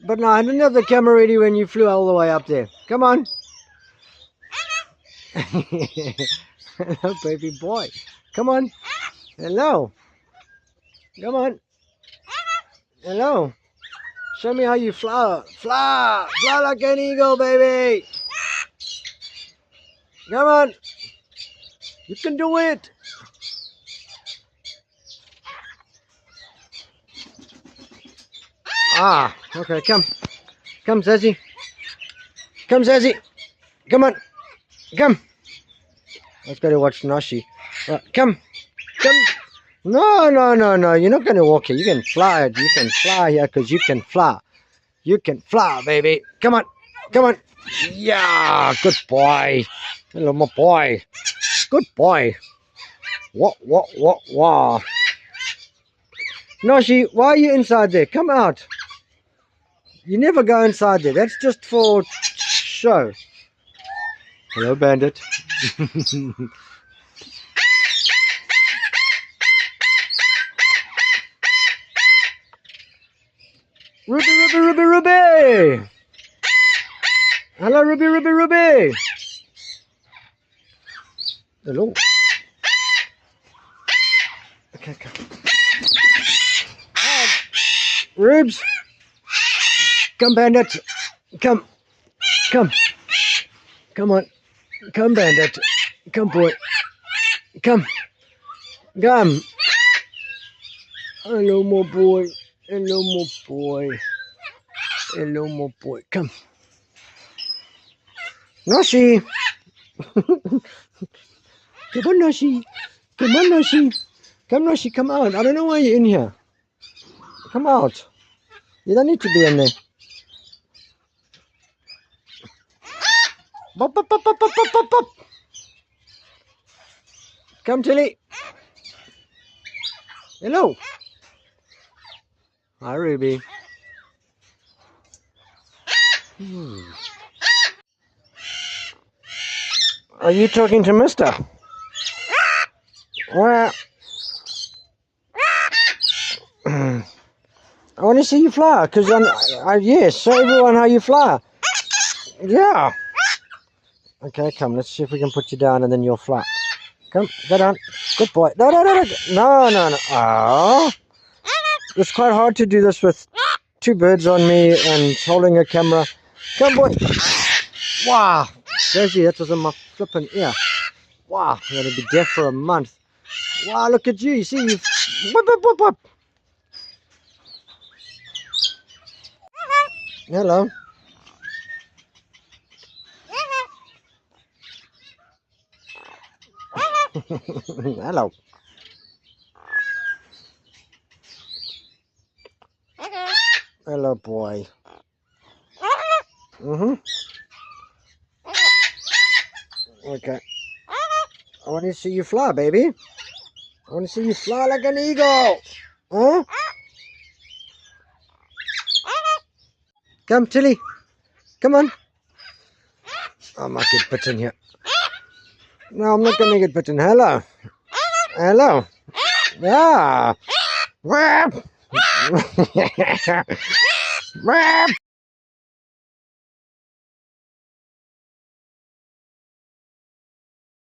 But no, I didn't have the camera ready when you flew all the way up there. Come on. Hello, baby boy. Come on. Hello. Come on. Hello. Show me how you fly. Fly. Fly like an eagle, baby. Come on. You can do it. Ah, okay, come. Come, Sassy. Come, Sassy. Come on. Come. Let's go to watch Nashi. Come. Come. No. You're not going to walk here. You can fly. You can fly here because you can fly. You can fly, baby. Come on. Come on. Yeah. Good boy. Hello, my boy. Good boy. What? Nashi, why are you inside there? Come out. You never go inside there. That's just for show. Hello, Bandit. Ruby. Hello, Ruby. Hello. Okay, come. Rubes. Come, Bandit. Come. Come on. Come, Bandit. Come, boy. Come. Hello, my boy. Hello, my boy. Come. Nashi. Come on, Nashi. Come, Nashi, come out. I don't know why you're in here. Come out. You don't need to be in there. Bop. Come, Tilly. Hello. Hi, Ruby. Are you talking to Mister? Well, I want to see you fly, because yes, show everyone how you fly. Yeah. Okay, come, let's see if we can put you down and then you'll fly. Come, go down. Good boy. No. Oh. It's quite hard to do this with two birds on me and holding a camera. Come, boy. Wow. Daisy, that was in my flipping ear. Wow, I'm going to be deaf for a month. Wow, look at you. You see, you... Whoop. Hello. Hello. Hello, boy. Okay. I want to see you fly, baby. I want to see you fly like an eagle. Huh? Come, Tilly. Come on. I might get bitten here. No, I'm not going to get bitten. Hello. Yeah.